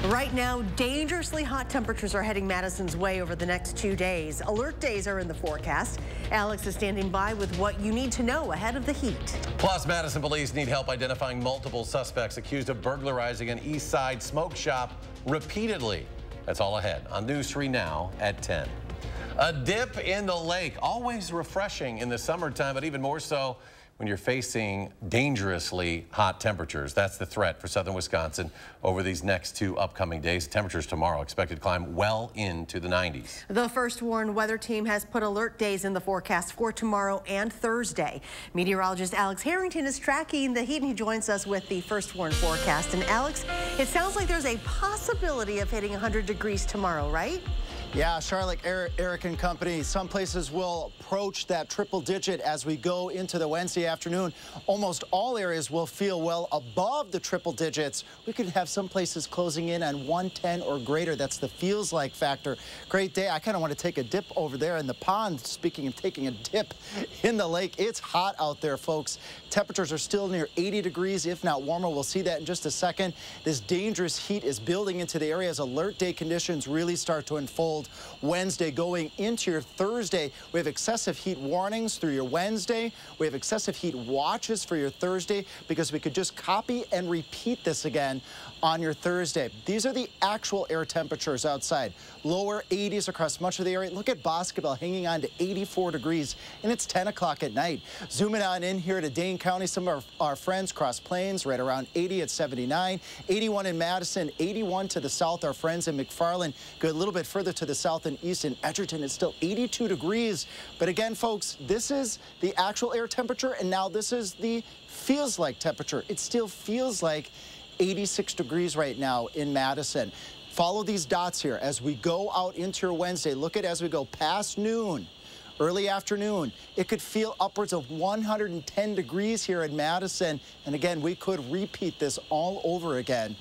Right now, dangerously hot temperatures are heading Madison's way over the next 2 days. Alert days are in the forecast. Alex is standing by with what you need to know ahead of the heat. Plus, Madison police need help identifying multiple suspects accused of burglarizing an East Side smoke shop repeatedly. That's all ahead on News 3 Now at 10. A dip in the lake, always refreshing in the summertime, but even more so when you're facing dangerously hot temperatures. That's the threat for southern Wisconsin over these next 2 upcoming days. Temperatures tomorrow expected to climb well into the 90s. The First Warn weather team has put alert days in the forecast for tomorrow and Thursday. Meteorologist Alex Harrington is tracking the heat, and he joins us with the First Warn forecast. And Alex, it sounds like there's a possibility of hitting 100 degrees tomorrow, right? Yeah, Charlotte, Eric and company. Some places will approach that triple digit as we go into the Wednesday afternoon. Almost all areas will feel well above the triple digits. We could have some places closing in on 110 or greater. That's the feels like factor. Great day. I kind of want to take a dip over there in the pond. Speaking of taking a dip in the lake, it's hot out there, folks. Temperatures are still near 80 degrees, if not warmer. We'll see that in just a second. This dangerous heat is building into the area as alert day conditions really start to unfold. Wednesday going into your Thursday, we have excessive heat warnings through your Wednesday. We have excessive heat watches for your Thursday because we could just copy and repeat this again on your Thursday. These are the actual air temperatures outside. Lower 80s across much of the area. Look at Boscobel hanging on to 84 degrees, and it's 10 o'clock at night. Zooming on in here to Dane County, some of our friends Cross Plains right around 80 at 79, 81 in Madison, 81 to the south. Our friends in McFarland go a little bit further to the south and east in Edgerton. It's still 82 degrees. But again, folks, this is the actual air temperature, and now this is the feels like temperature. It still feels like 86 degrees right now in Madison. Follow these dots here as we go out into your Wednesday. Look at as we go past noon, early afternoon. It could feel upwards of 110 degrees here in Madison. And again, we could repeat this all over again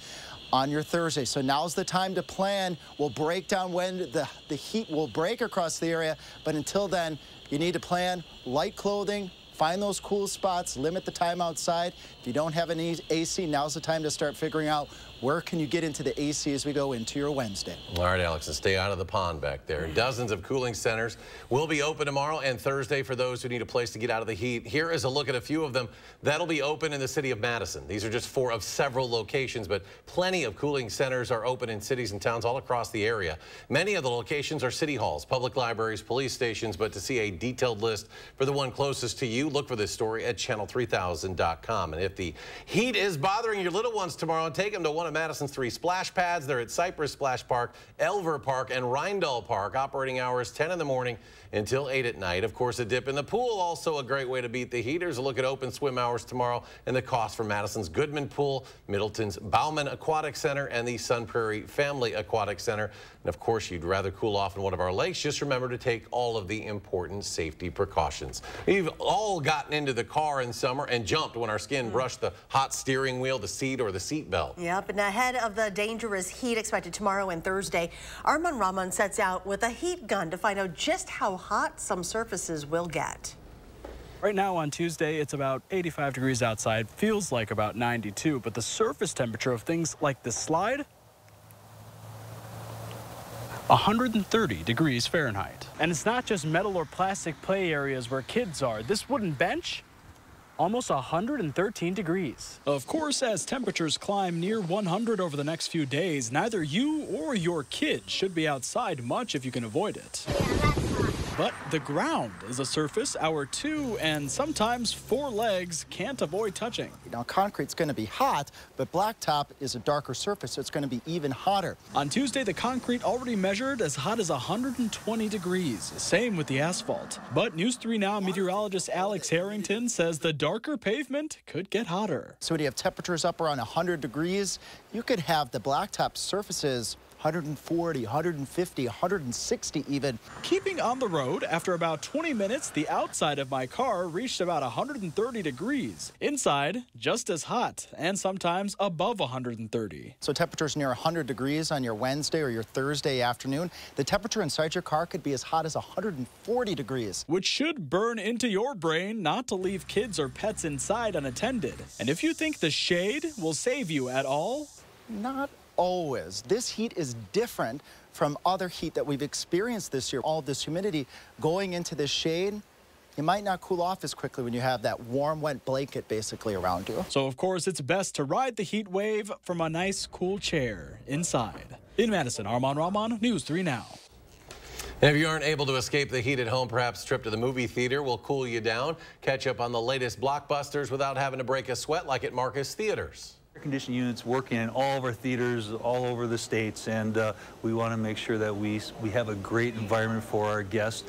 on your Thursday. So now's the time to plan. We'll break down when the heat will break across the area. But until then, you need to plan light clothing. Find those cool spots, limit the time outside. If you don't have any AC, now's the time to start figuring out where can you get into the AC as we go into your Wednesday. All right, Alex, and stay out of the pond back there. Dozens of cooling centers will be open tomorrow and Thursday for those who need a place to get out of the heat. Here is a look at a few of them that'll be open in the city of Madison. These are just 4 of several locations, but plenty of cooling centers are open in cities and towns all across the area. Many of the locations are city halls, public libraries, police stations, but to see a detailed list for the one closest to you, look for this story at channel3000.com. And if the heat is bothering your little ones tomorrow, take them to one of Madison's 3 splash pads. They're at Cypress Splash Park, Elver Park, and Rindall Park. Operating hours 10 in the morning until 8 at night. Of course, a dip in the pool, also a great way to beat the heat. There's a look at open swim hours tomorrow and the cost for Madison's Goodman Pool, Middleton's Bauman Aquatic Center, and the Sun Prairie Family Aquatic Center. And of course, you'd rather cool off in one of our lakes. Just remember to take all of the important safety precautions. We've all gotten into the car in summer and jumped when our skin brushed the hot steering wheel, the seat, or the seat belt. Yep, and ahead of the dangerous heat expected tomorrow and Thursday, Arman Rahman sets out with a heat gun to find out just how hot some surfaces will get. Right now on Tuesday, it's about 85 degrees outside, feels like about 92, but the surface temperature of things like this slide, 130 degrees Fahrenheit. And it's not just metal or plastic play areas where kids are. This wooden bench, almost 113 degrees. Of course, as temperatures climb near 100 over the next few days, neither you or your kids should be outside much if you can avoid it. Yeah, that's hot. But the ground is a surface our 2 and sometimes 4 legs can't avoid touching. Now, concrete's going to be hot, but blacktop is a darker surface, so it's going to be even hotter. On Tuesday, the concrete already measured as hot as 120 degrees. Same with the asphalt. But News 3 Now meteorologist Alex Harrington says the darker pavement could get hotter. So when you have temperatures up around 100 degrees, you could have the blacktop surfaces 140, 150, 160 even. Keeping on the road, after about 20 minutes, the outside of my car reached about 130 degrees. Inside, just as hot, and sometimes above 130. So temperatures near 100 degrees on your Wednesday or your Thursday afternoon. The temperature inside your car could be as hot as 140 degrees. Which should burn into your brain not to leave kids or pets inside unattended. And if you think the shade will save you at all, Not always. This heat is different from other heat that we've experienced this year. All this humidity going into the shade, you might not cool off as quickly when you have that warm, wet blanket basically around you. So, of course, it's best to ride the heat wave from a nice, cool chair inside. In Madison, Arman Rahman, News 3 Now. And if you aren't able to escape the heat at home, perhaps a trip to the movie theater will cool you down. Catch up on the latest blockbusters without having to break a sweat like at Marcus Theaters. Air conditioning units working in all of our theaters all over the states, and we want to make sure that we have a great environment for our guests.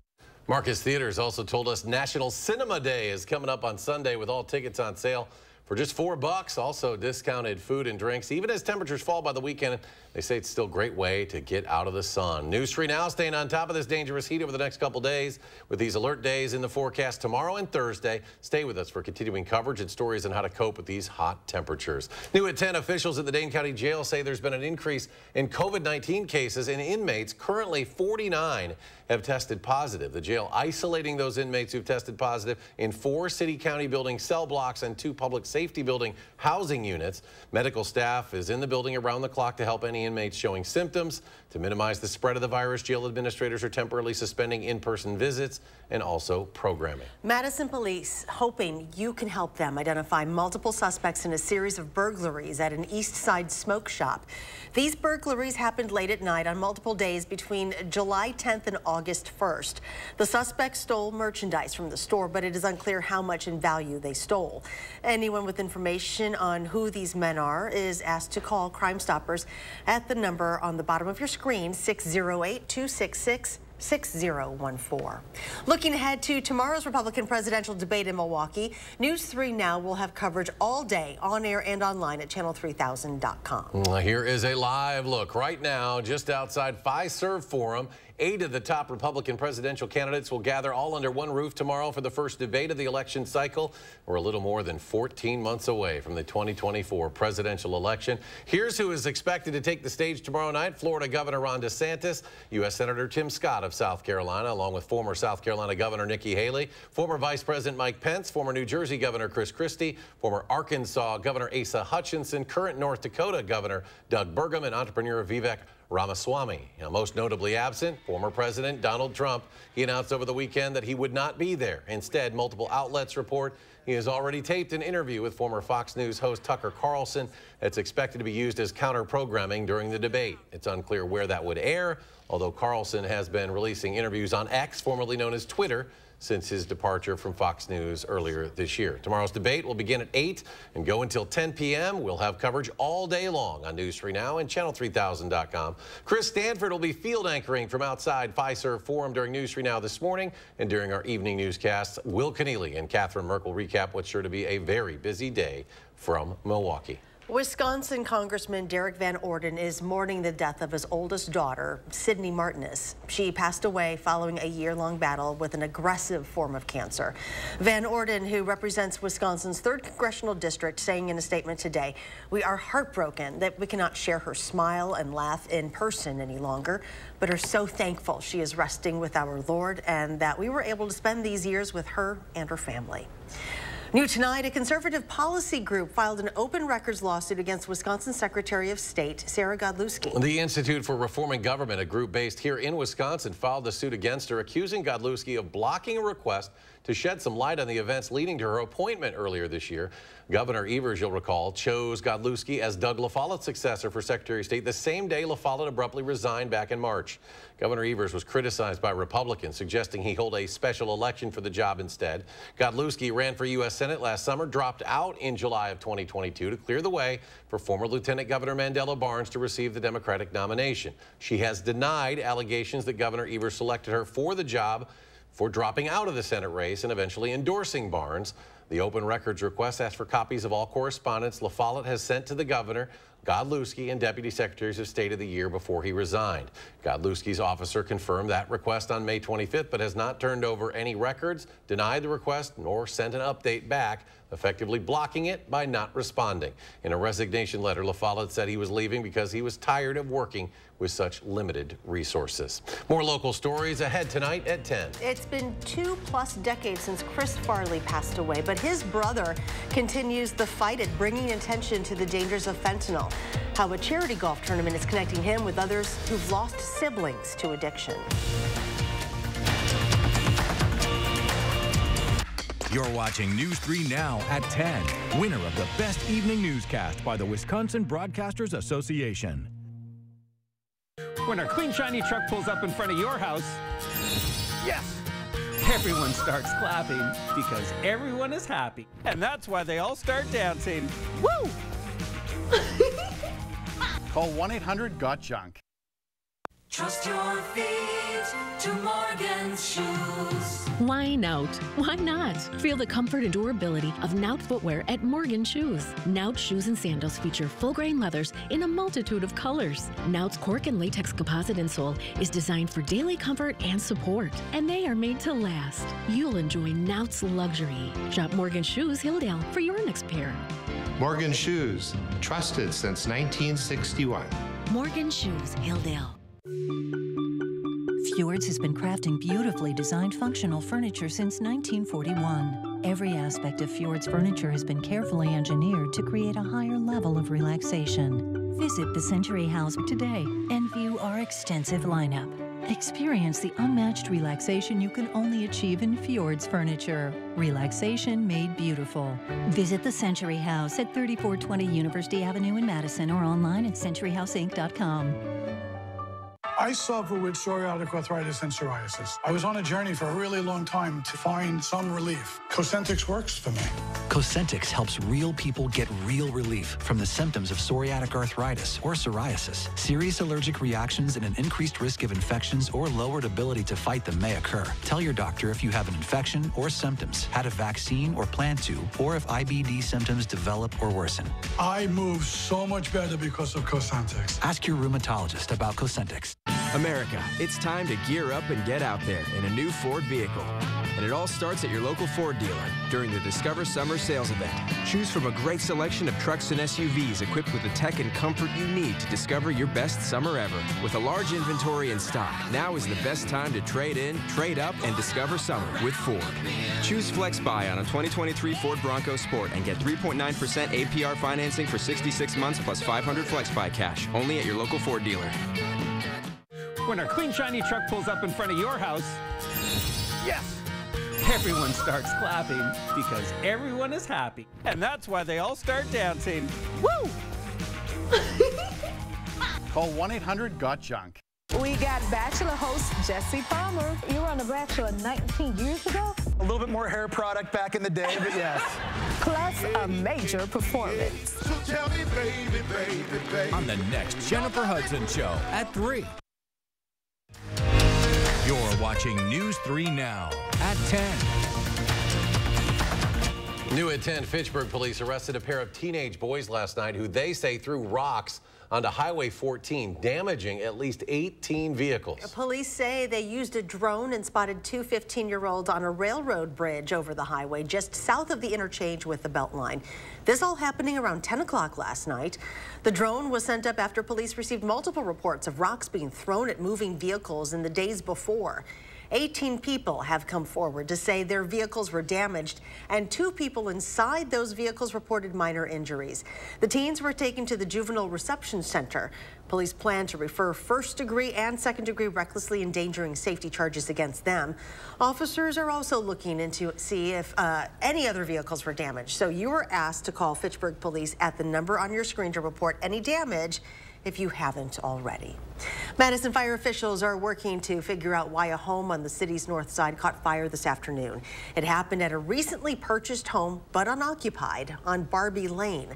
Marcus Theaters also told us National Cinema Day is coming up on Sunday with all tickets on sale for just $4. Also discounted food and drinks. Even as temperatures fall by the weekend, they say it's still a great way to get out of the sun. News 3 Now staying on top of this dangerous heat over the next couple days with these alert days in the forecast tomorrow and Thursday. Stay with us for continuing coverage and stories on how to cope with these hot temperatures. New at 10, officials at the Dane County Jail say there's been an increase in COVID-19 cases, and inmates, currently 49, have tested positive. The jail isolating those inmates who've tested positive in 4 city-county building cell blocks and 2 public safety building housing units. Medical staff is in the building around the clock to help any inmates showing symptoms. To minimize the spread of the virus, jail administrators are temporarily suspending in-person visits and also programming. Madison police hoping you can help them identify multiple suspects in a series of burglaries at an East Side smoke shop. These burglaries happened late at night on multiple days between July 10th and August 1st. The suspects stole merchandise from the store, but it is unclear how much in value they stole. Anyone with information on who these men are is asked to call Crime Stoppers at the number on the bottom of your screen, 608-266-6014. Looking ahead to tomorrow's Republican presidential debate in Milwaukee, News 3 Now will have coverage all day on air and online at channel3000.com. Here is a live look right now just outside Fiserv Forum. 8 of the top Republican presidential candidates will gather all under one roof tomorrow for the first debate of the election cycle. We're a little more than 14 months away from the 2024 presidential election. Here's who is expected to take the stage tomorrow night: Florida Governor Ron DeSantis, U.S. Senator Tim Scott of South Carolina, along with former South Carolina Governor Nikki Haley, former Vice President Mike Pence, former New Jersey Governor Chris Christie, former Arkansas Governor Asa Hutchinson, current North Dakota Governor Doug Burgum, and entrepreneur Vivek Ramaswamy. Most notably absent, former President Donald Trump. He announced over the weekend that he would not be there. Instead, multiple outlets report he has already taped an interview with former Fox News host Tucker Carlson that's expected to be used as counter-programming during the debate. It's unclear where that would air, although Carlson has been releasing interviews on X, formerly known as Twitter, since his departure from Fox News earlier this year. Tomorrow's debate will begin at 8 and go until 10 p.m. We'll have coverage all day long on News 3 Now and channel3000.com. Chris Stanford will be field anchoring from outside Fiserv Forum during News 3 Now this morning, and during our evening newscasts, Will Keneally and Catherine Merkel recap what's sure to be a very busy day from Milwaukee. Wisconsin Congressman Derek Van Orden is mourning the death of his oldest daughter, Sydney Martinez. She passed away following a year-long battle with an aggressive form of cancer. Van Orden, who represents Wisconsin's 3rd Congressional District, saying in a statement today, "We are heartbroken that we cannot share her smile and laugh in person any longer, but are so thankful she is resting with our Lord and that we were able to spend these years with her and her family." New tonight, a conservative policy group filed an open records lawsuit against Wisconsin Secretary of State Sarah Godlewski. The Institute for Reforming Government, a group based here in Wisconsin, filed a suit against her, accusing Godlewski of blocking a request to shed some light on the events leading to her appointment earlier this year. Governor Evers, you'll recall, chose Godlewski as Doug LaFollette's successor for Secretary of State the same day LaFollette abruptly resigned back in March. Governor Evers was criticized by Republicans, suggesting he hold a special election for the job instead. Godlewski ran for U.S. Senate last summer, dropped out in July of 2022 to clear the way for former Lieutenant Governor Mandela Barnes to receive the Democratic nomination. She has denied allegations that Governor Evers selected her for the job for dropping out of the Senate race and eventually endorsing Barnes. The open records request asks for copies of all correspondence LaFollette has sent to the governor, Godlewski, and deputy secretaries of state of the year before he resigned. Godlewski's officer confirmed that request on May 25th, but has not turned over any records, denied the request, nor sent an update back, effectively blocking it by not responding. In a resignation letter, LaFollette said he was leaving because he was tired of working with such limited resources. More local stories ahead tonight at 10. It's been 2+ decades since Chris Farley passed away, but his brother continues the fight at bringing attention to the dangers of fentanyl. how a charity golf tournament is connecting him with others who've lost siblings to addiction. You're watching News 3 Now at 10. Winner of the Best Evening Newscast by the Wisconsin Broadcasters Association. When our clean, shiny truck pulls up in front of your house, yes, everyone starts clapping because everyone is happy. And that's why they all start dancing. Woo! Call 1-800-GOT-JUNK. Trust your feet to Morgan's shoes. Why Nout? Why not? Feel the comfort and durability of Nout footwear at Morgan Shoes. Nout shoes and sandals feature full-grain leathers in a multitude of colors. Nout's cork and latex composite insole is designed for daily comfort and support, and they are made to last. You'll enjoy Nout's luxury. Shop Morgan Shoes Hilldale for your next pair. Morgan Shoes, trusted since 1961. Morgan Shoes Hilldale. Fjords has been crafting beautifully designed functional furniture since 1941. Every aspect of Fjords furniture has been carefully engineered to create a higher level of relaxation. Visit the Century House today and view our extensive lineup. Experience the unmatched relaxation you can only achieve in Fjords furniture. Relaxation made beautiful. Visit the Century House at 3420 University Avenue in Madison or online at centuryhouseinc.com. I suffer with psoriatic arthritis and psoriasis. I was on a journey for a really long time to find some relief. Cosentix works for me. Cosentix helps real people get real relief from the symptoms of psoriatic arthritis or psoriasis. Serious allergic reactions and an increased risk of infections or lowered ability to fight them may occur. Tell your doctor if you have an infection or symptoms, had a vaccine or plan to, or if IBD symptoms develop or worsen. I move so much better because of Cosentix. Ask your rheumatologist about Cosentix. America, it's time to gear up and get out there in a new Ford vehicle. And it all starts at your local Ford dealer during the Discover Summer Sales Event. Choose from a great selection of trucks and SUVs equipped with the tech and comfort you need to discover your best summer ever. With a large inventory in stock, now is the best time to trade in, trade up, and discover summer with Ford. Choose Flex Buy on a 2023 Ford Bronco Sport and get 3.9% APR financing for 66 months plus $500 Flex Buy cash. Only at your local Ford dealer. When our clean, shiny truck pulls up in front of your house, yes, everyone starts clapping because everyone is happy. And that's why they all start dancing. Woo! Call 1-800-GOT-JUNK. We got Bachelor host Jesse Palmer. You were on The Bachelor 19 years ago? A little bit more hair product back in the day, but yes. Plus a major performance. So tell me, baby, baby, baby. On the next Jennifer Hudson Show at 3. You're watching News 3 Now at 10. New at 10, Fitchburg police arrested a pair of teenage boys last night who they say threw rocks onto Highway 14, damaging at least 18 vehicles. Police say they used a drone and spotted two 15-year-olds on a railroad bridge over the highway just south of the interchange with the Beltline. This all happening around 10 o'clock last night. The drone was sent up after police received multiple reports of rocks being thrown at moving vehicles in the days before. 18 people have come forward to say their vehicles were damaged, and 2 people inside those vehicles reported minor injuries. The teens were taken to the Juvenile Reception Center. Police plan to refer first-degree and second-degree recklessly endangering safety charges against them. Officers are also looking into see if any other vehicles were damaged. So you were asked to call Fitchburg Police at the number on your screen to report any damage if you haven't already. Madison fire officials are working to figure out why a home on the city's north side caught fire this afternoon. It happened at a recently purchased home, but unoccupied, on Barbie Lane.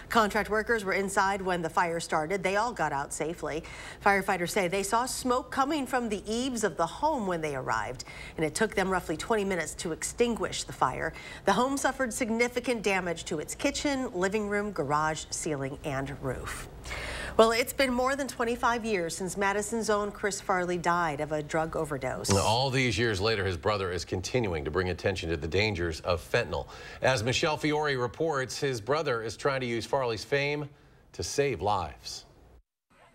Contract workers were inside when the fire started. They all got out safely. Firefighters say they saw smoke coming from the eaves of the home when they arrived, and it took them roughly 20 minutes to extinguish the fire. The home suffered significant damage to its kitchen, living room, garage, ceiling, and roof. Well, it's been more than 25 years since Madison's own Chris Farley died of a drug overdose. All these years later, his brother is continuing to bring attention to the dangers of fentanyl. As Michelle Fiore reports, his brother is trying to use Farley's fame to save lives.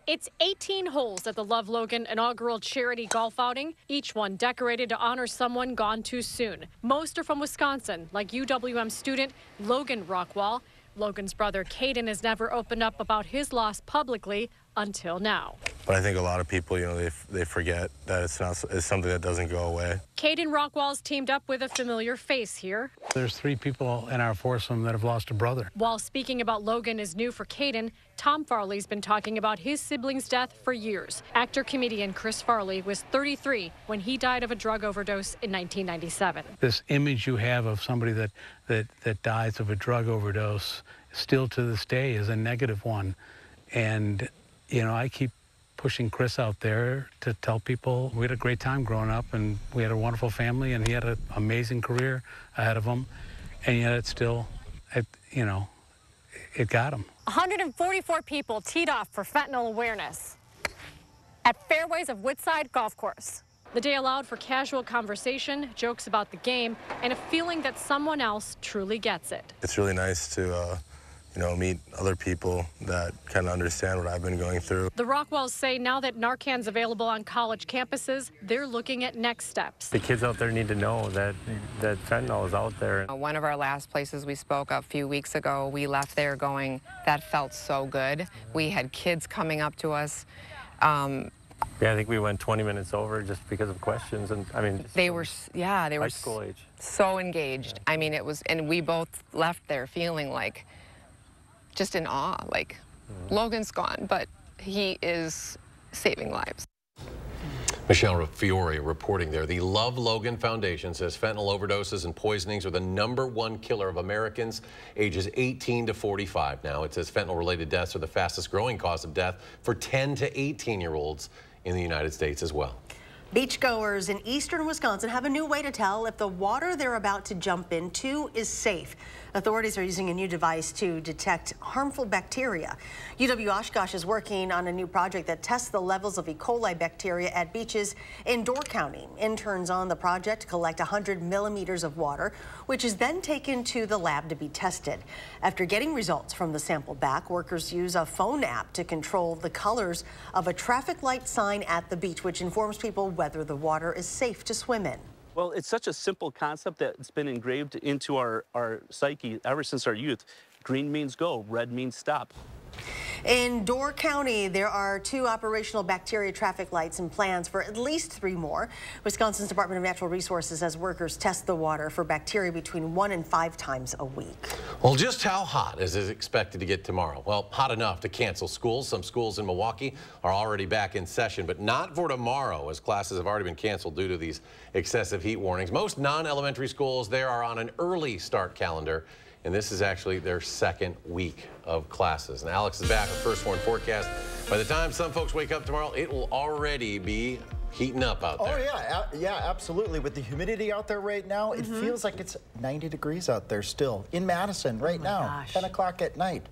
It's 18 holes at the Love Logan inaugural charity golf outing, each one decorated to honor someone gone too soon. Most are from Wisconsin, like UWM student Logan Rockwall. Logan's brother Caden has never opened up about his loss publicly until now. But I think a lot of people, you know, they forget that it's something that doesn't go away. Caden Rockwall's teamed up with a familiar face here. There's 3 people in our foursome that have lost a brother. While speaking about Logan is new for Caden, Tom Farley's been talking about his sibling's death for years. Actor-comedian Chris Farley was 33 when he died of a drug overdose in 1997. This image you have of somebody that dies of a drug overdose still to this day is a negative one. And, you know, I keep pushing Chris out there to tell people we had a great time growing up and we had a wonderful family and he had an amazing career ahead of him. And yet it still, you know, it got him. 144 people teed off for fentanyl awareness at fairways of Woodside Golf Course. The day allowed for casual conversation, jokes about the game, and a feeling that someone else truly gets it. It's really nice to, you know, meet other people that kind of understand what I've been going through. The Rockwells say now that Narcan's available on college campuses, they're looking at next steps. The kids out there need to know that fentanyl is out there. One of our last places we spoke a few weeks ago, we left there going, that felt so good. We had kids coming up to us. Yeah, I think we went 20 minutes over just because of questions, and I mean, they were high school age. So engaged. I mean, it was, and we both left there feeling like just in awe, like Logan's gone, but he is saving lives. Michelle Fiore reporting there. The Love Logan Foundation says fentanyl overdoses and poisonings are the #1 killer of Americans ages 18 to 45 now. It says fentanyl-related deaths are the fastest growing cause of death for 10 to 18-year-olds in the United States as well. Beachgoers in eastern Wisconsin have a new way to tell if the water they're about to jump into is safe. Authorities are using a new device to detect harmful bacteria. UW-Oshkosh is working on a new project that tests the levels of E. coli bacteria at beaches in Door County. Interns on the project collect 100 millimeters of water, which is then taken to the lab to be tested. After getting results from the sample back, workers use a phone app to control the colors of a traffic light sign at the beach, which informs people whether the water is safe to swim in. Well, it's such a simple concept that it's been engraved into our psyche ever since our youth. Green means go, red means stop. In Door County, there are 2 operational bacteria traffic lights and plans for at least 3 more. Wisconsin's Department of Natural Resources has workers test the water for bacteria between 1 and 5 times a week. Well, just how hot is it expected to get tomorrow? Well, hot enough to cancel schools. Some schools in Milwaukee are already back in session, but not for tomorrow, as classes have already been canceled due to these excessive heat warnings. Most non-elementary schools there are on an early start calendar, and this is actually their 2nd week of classes. And Alex is back with First Warn Forecast. By the time some folks wake up tomorrow, it will already be heating up out there. Oh, yeah, absolutely. With the humidity out there right now, it feels like it's 90 degrees out there still in Madison right now, gosh. 10 o'clock at night.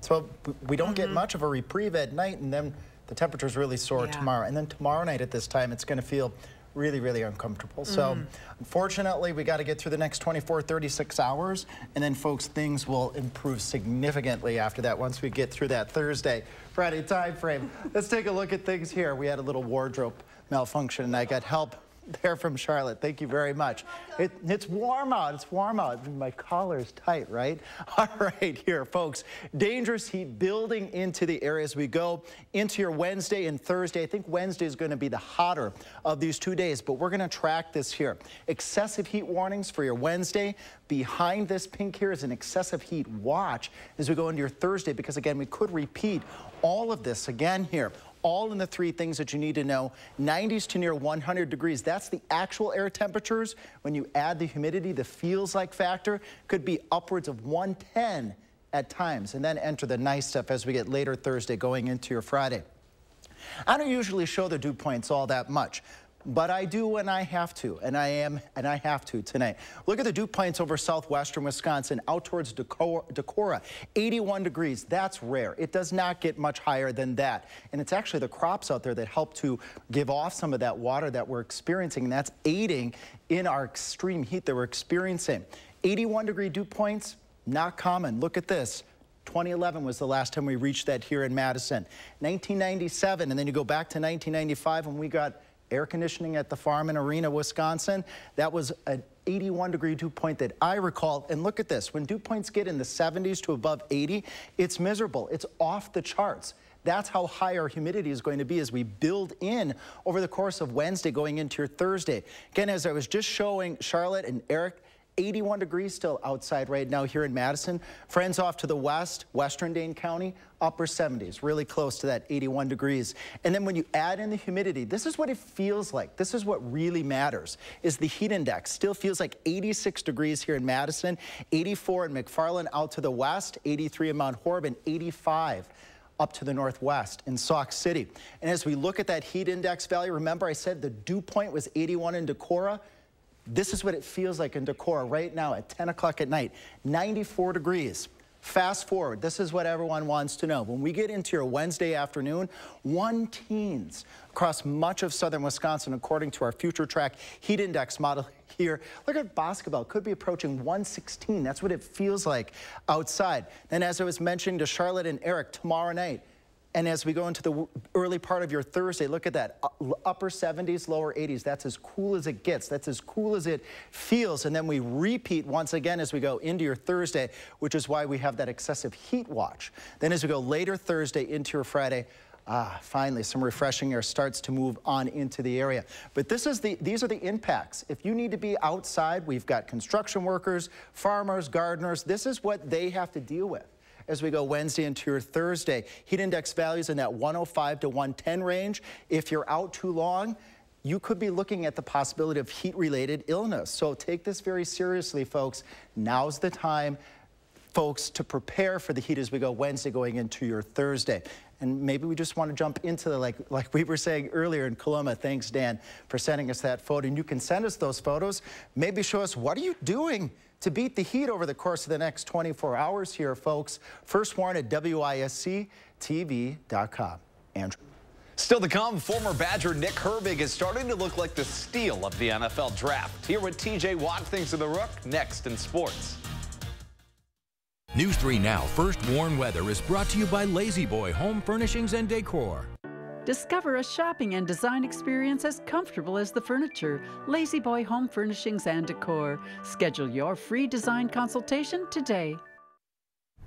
So we don't get much of a reprieve at night, and then the temperatures really soar tomorrow. And then tomorrow night at this time, it's going to feel really, really uncomfortable. So unfortunately, we got to get through the next 24, 36 hours. And then, folks, things will improve significantly after that once we get through that Thursday, Friday time frame. Let's take a look at things here. We had a little wardrobe malfunction, and I got help there from Charlotte. Thank you very much. It's warm out. It's warm out. My collar's tight, right? All right, here, folks. Dangerous heat building into the area as we go into your Wednesday and Thursday. I think Wednesday is going to be the hotter of these 2 days, but we're going to track this here. Excessive heat warnings for your Wednesday. Behind this pink here is an excessive heat watch as we go into your Thursday, because, again, we could repeat all of this again here. All in the 3 things that you need to know. 90s to near 100 degrees. That's the actual air temperatures. When you add the humidity, the feels like factor could be upwards of 110 at times. And then enter the nice stuff as we get later Thursday going into your Friday. I don't usually show the dew points all that much, but I do when I have to, and I have to tonight. Look at the dew points over southwestern Wisconsin, out towards Decorah, 81 degrees. That's rare. It does not get much higher than that. And it's actually the crops out there that help to give off some of that water that we're experiencing, and that's aiding in our extreme heat that we're experiencing. 81-degree dew points, not common. Look at this. 2011 was the last time we reached that here in Madison. 1997, and then you go back to 1995 when we got air conditioning at the farm and arena, Wisconsin. That was an 81-degree dew point that I recall. And look at this. When dew points get in the 70s to above 80, it's miserable. It's off the charts. That's how high our humidity is going to be as we build in over the course of Wednesday going into your Thursday. Again, as I was just showing Charlotte and Eric, 81 degrees still outside right now here in Madison. Friends off to the west, western Dane County, upper 70s, really close to that 81 degrees. And then when you add in the humidity, this is what it feels like. This is what really matters, is the heat index. Still feels like 86 degrees here in Madison, 84 in McFarland out to the west, 83 in Mount Horeb, and 85 up to the northwest in Sauk City. And as we look at that heat index value, remember I said the dew point was 81 in Decorah? This is what it feels like in Decorah right now at 10 o'clock at night, 94 degrees. Fast forward, this is what everyone wants to know. When we get into your Wednesday afternoon, 1 teens across much of southern Wisconsin, according to our Future Track heat index model here. Look at Boscobel, could be approaching 116. That's what it feels like outside. And as I was mentioning to Charlotte and Eric, tomorrow night, and as we go into the early part of your Thursday, look at that, upper 70s, lower 80s. That's as cool as it gets. That's as cool as it feels. And then we repeat once again as we go into your Thursday, which is why we have that excessive heat watch. Then as we go later Thursday into your Friday, finally, some refreshing air starts to move on into the area. But these are the impacts. If you need to be outside, we've got construction workers, farmers, gardeners. This is what they have to deal with as we go Wednesday into your Thursday. Heat index values in that 105 to 110 range. If you're out too long, you could be looking at the possibility of heat-related illness. So take this very seriously, folks. Now's the time, folks, to prepare for the heat as we go Wednesday going into your Thursday. And maybe we just want to jump into the, like we were saying earlier in Coloma. Thanks, Dan, for sending us that photo. And you can send us those photos. Maybe show us, what are you doing to beat the heat over the course of the next 24 hours here, folks? First warn at WISC-TV.com. Andrew. Still to come, former Badger Nick Herbig is starting to look like the steal of the NFL draft. Hear what TJ Watt thinks of the Rook next in sports. News 3 Now First Warn Weather is brought to you by Lazy Boy Home Furnishings and Decor. Discover a shopping and design experience as comfortable as the furniture. Lazy Boy Home Furnishings and Decor. Schedule your free design consultation today.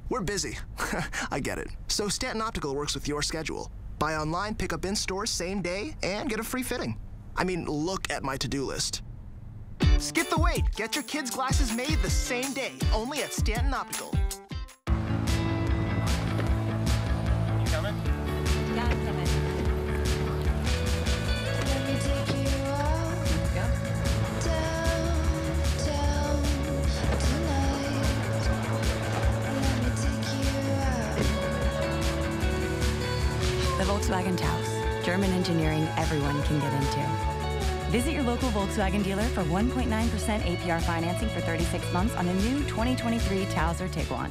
We're busy. I get it. So Stanton Optical works with your schedule. Buy online, pick up in store same day, and get a free fitting. I mean, look at my to-do list. Skip the wait. Get your kids' glasses made the same day, only at Stanton Optical. You coming? Yeah, I'm coming. Let me take you out, downtown tonight. Let me take you out. The Volkswagen Taos, German engineering everyone can get into. Visit your local Volkswagen dealer for 1.9% APR financing for 36 months on the new 2023 Taos or Tiguan.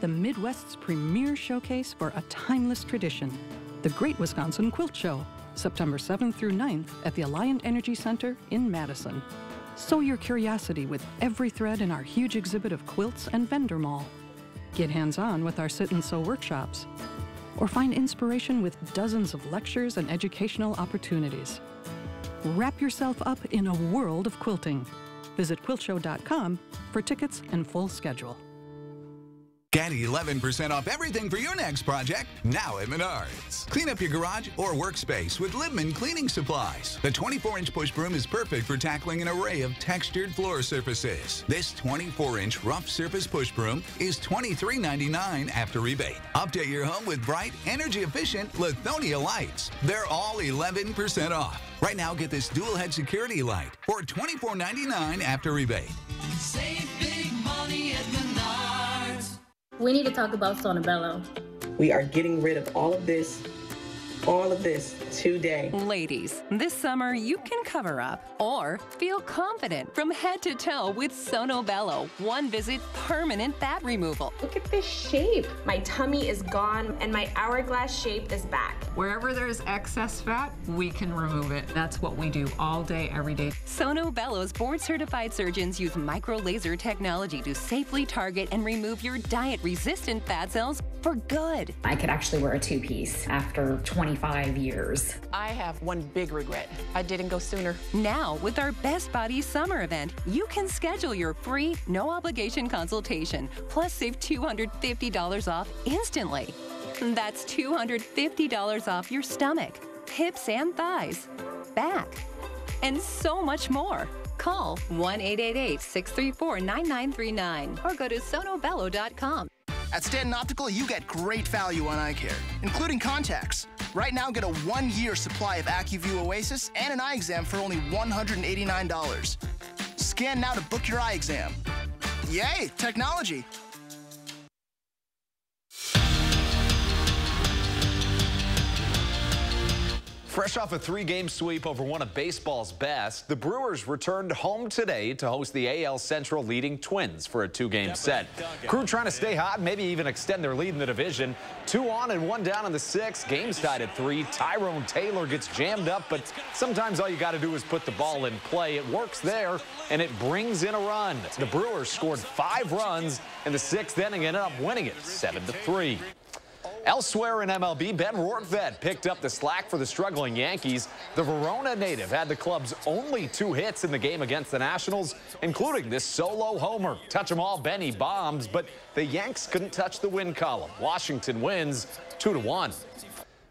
The Midwest's premier showcase for a timeless tradition, the Great Wisconsin Quilt Show, September 7th through 9th at the Alliant Energy Center in Madison. Sow your curiosity with every thread in our huge exhibit of quilts and vendor mall. Get hands-on with our sit and sew workshops, or find inspiration with dozens of lectures and educational opportunities. Wrap yourself up in a world of quilting. Visit quiltshow.com for tickets and full schedule. Get 11% off everything for your next project now at Menards. Clean up your garage or workspace with Libman Cleaning Supplies. The 24-inch push broom is perfect for tackling an array of textured floor surfaces. This 24-inch rough surface push broom is $23.99 after rebate. Update your home with bright, energy-efficient Lithonia lights. They're all 11% off. Right now, get this dual-head security light for $24.99 after rebate. Save big money at Menards. We need to talk about Sonobello. We are getting rid of all of this today. Ladies, this summer you can cover up or feel confident from head to toe with Sonobello. One visit, permanent fat removal. Look at this shape. My tummy is gone and my hourglass shape is back. Wherever there's excess fat, we can remove it. That's what we do all day, every day. Sonobello's board-certified surgeons use micro laser technology to safely target and remove your diet-resistant fat cells for good. I could actually wear a two-piece after 25 years. I have one big regret. I didn't go sooner. Now, with our Best Bodies summer event, you can schedule your free, no-obligation consultation, plus save $250 off instantly. That's $250 off your stomach, hips and thighs, back, and so much more. Call 1-888-634-9939 or go to sonobello.com. At Stanton Optical, you get great value on eye care, including contacts. Right now, get a 1-year supply of AccuView Oasis and an eye exam for only $189. Scan now to book your eye exam. Yay, technology! Fresh off a 3-game sweep over one of baseball's best, the Brewers returned home today to host the AL Central leading Twins for a 2-game set. Crew trying to stay hot, maybe even extend their lead in the division. 2 on and 1 down in the 6th. Game's tied at 3. Tyrone Taylor gets jammed up, but sometimes all you got to do is put the ball in play. It works there, and it brings in a run. The Brewers scored 5 runs in the 6th inning and ended up winning it 7-3. Elsewhere in MLB, Ben Rortvedt picked up the slack for the struggling Yankees. The Verona native had the club's only 2 hits in the game against the Nationals, including this solo homer. Touch 'em all, Benny bombs, but the Yanks couldn't touch the win column. Washington wins 2-1.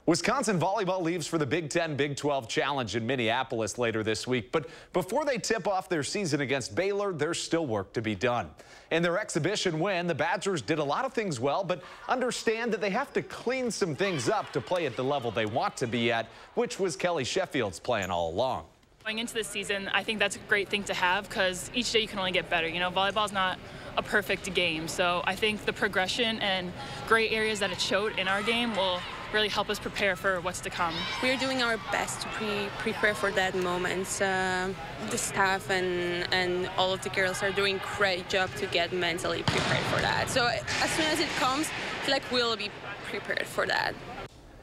Wisconsin volleyball leaves for the Big Ten Big 12 Challenge in Minneapolis later this week. But before they tip off their season against Baylor, there's still work to be done. In their exhibition win, the Badgers did a lot of things well, but understand that they have to clean some things up to play at the level they want to be at, which was Kelly Sheffield's plan all along. Going into this season, I think that's a great thing to have because each day you can only get better. You know, volleyball's not a perfect game, so I think the progression and great areas that it showed in our game will really help us prepare for what's to come. We're doing our best to prepare for that moment. The staff and all of the girls are doing a great job to get mentally prepared for that. So as soon as it comes, I feel like we'll be prepared for that.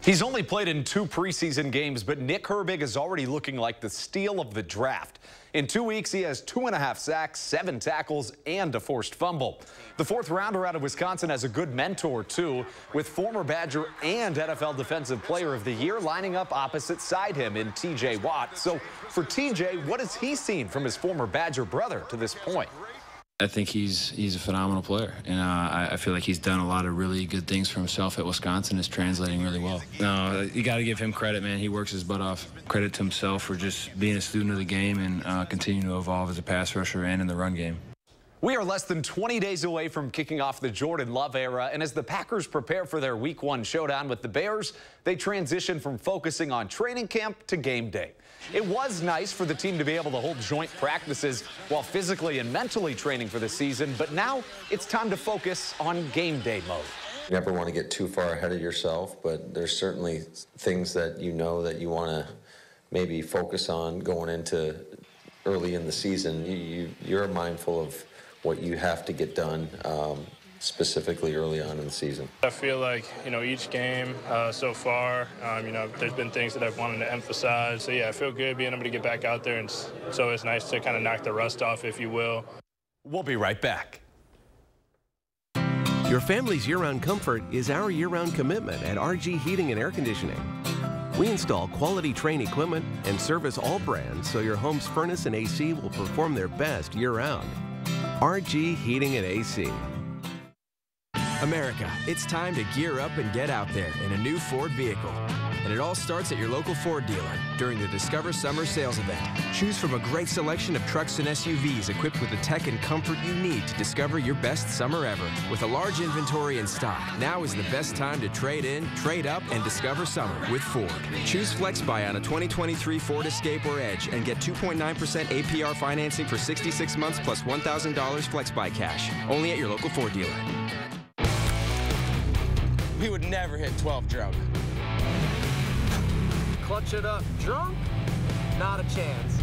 He's only played in 2 preseason games, but Nick Herbig is already looking like the steal of the draft. In 2 weeks, he has 2.5 sacks, 7 tackles, and a forced fumble. The 4th rounder out of Wisconsin has a good mentor, too, with former Badger and NFL Defensive Player of the Year lining up opposite side him in T.J. Watt. So for T.J., what has he seen from his former Badger brother to this point? I think he's a phenomenal player, and I feel like he's done a lot of really good things for himself at Wisconsin. Is translating really well. No, you got to give him credit, man. He works his butt off. Credit to himself for just being a student of the game and continuing to evolve as a pass rusher and in the run game. We are less than 20 days away from kicking off the Jordan Love era, and as the Packers prepare for their Week 1 showdown with the Bears, they transition from focusing on training camp to game day. It was nice for the team to be able to hold joint practices while physically and mentally training for the season, but now it's time to focus on game day mode. You never want to get too far ahead of yourself, but there's certainly things that you know that you want to maybe focus on going into early in the season. You're mindful of what you have to get done specifically early on in the season. I feel like, each game so far, there's been things that I've wanted to emphasize. So, yeah, I feel good being able to get back out there, and so it's nice to kind of knock the rust off, if you will. We'll be right back. Your family's year-round comfort is our year-round commitment at RG Heating and Air Conditioning. We install quality Trane equipment and service all brands so your home's furnace and AC will perform their best year-round. RG Heating and AC. America, it's time to gear up and get out there in a new Ford vehicle. And it all starts at your local Ford dealer during the Discover Summer Sales Event. Choose from a great selection of trucks and SUVs equipped with the tech and comfort you need to discover your best summer ever. With a large inventory in stock, now is the best time to trade in, trade up, and discover summer with Ford. Choose FlexBuy on a 2023 Ford Escape or Edge and get 2.9% APR financing for 66 months plus $1,000 FlexBuy cash. Only at your local Ford dealer. We would never hit 12 drunk. Clutch it up drunk? Not a chance.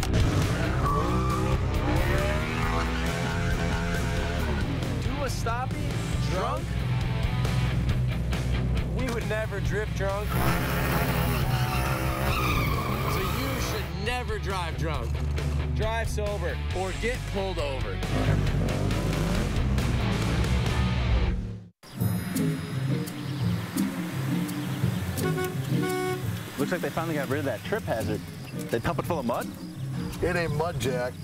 Do a stoppie drunk? We would never drift drunk. So you should never drive drunk. Drive sober or get pulled over. Looks like they finally got rid of that trip hazard. They pump it full of mud? It ain't mud, Jack.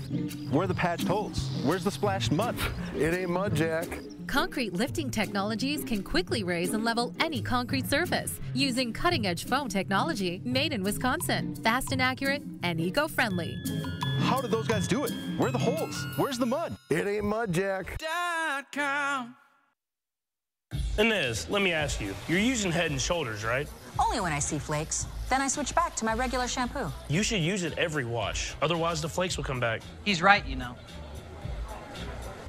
Where are the patched holes? Where's the splashed mud? It ain't mud, Jack. Concrete lifting technologies can quickly raise and level any concrete surface using cutting-edge foam technology made in Wisconsin. Fast and accurate and eco-friendly. How did those guys do it? Where are the holes? Where's the mud? It ain't mud, Jack. Inez, let me ask you. You're using Head & Shoulders, right? Only when I see flakes. Then I switch back to my regular shampoo. You should use it every wash. Otherwise, the flakes will come back. He's right, you know.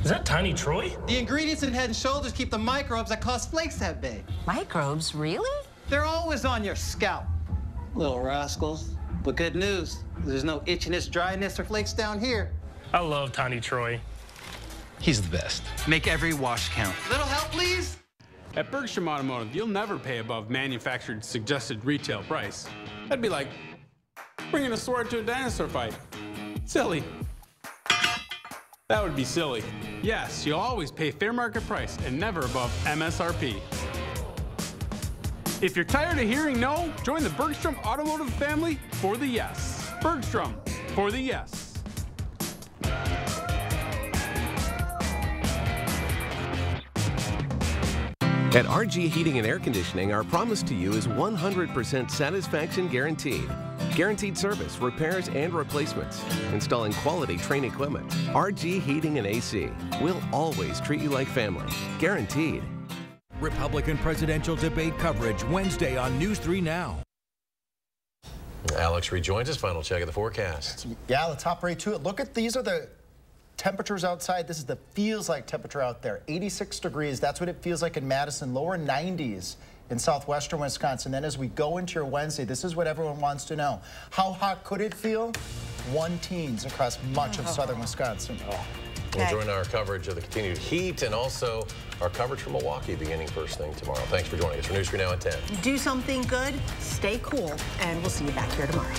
Is that Tiny Troy? The ingredients in Head & Shoulders keep the microbes that cause flakes that big. Microbes, really? They're always on your scalp. Little rascals. But good news, there's no itchiness, dryness, or flakes down here. I love Tiny Troy. He's the best. Make every wash count. Little help, please? At Bergstrom Automotive, you'll never pay above manufactured suggested retail price. That'd be like bringing a sword to a dinosaur fight. Silly. That would be silly. Yes, you'll always pay fair market price and never above MSRP. If you're tired of hearing no, join the Bergstrom Automotive family for the yes. Bergstrom, for the yes. At RG Heating and Air Conditioning, our promise to you is 100% satisfaction guaranteed. Guaranteed service, repairs, and replacements. Installing quality Trane equipment. RG Heating and AC. We'll always treat you like family. Guaranteed. Republican presidential debate coverage Wednesday on News 3 Now. Alex rejoins us. Final check of the forecast. Yeah, let's hop right to it. Look at these are the temperatures outside. This is the feels like temperature out there. 86 degrees. That's what it feels like in Madison. Lower 90s in southwestern Wisconsin. Then as we go into your Wednesday, this is what everyone wants to know. How hot could it feel? 1 teens across much of southern Wisconsin. We'll join our coverage of the continued heat and also our coverage from Milwaukee beginning first thing tomorrow. Thanks for joining us for News 3 Now at 10. Do something good, stay cool, and we'll see you back here tomorrow.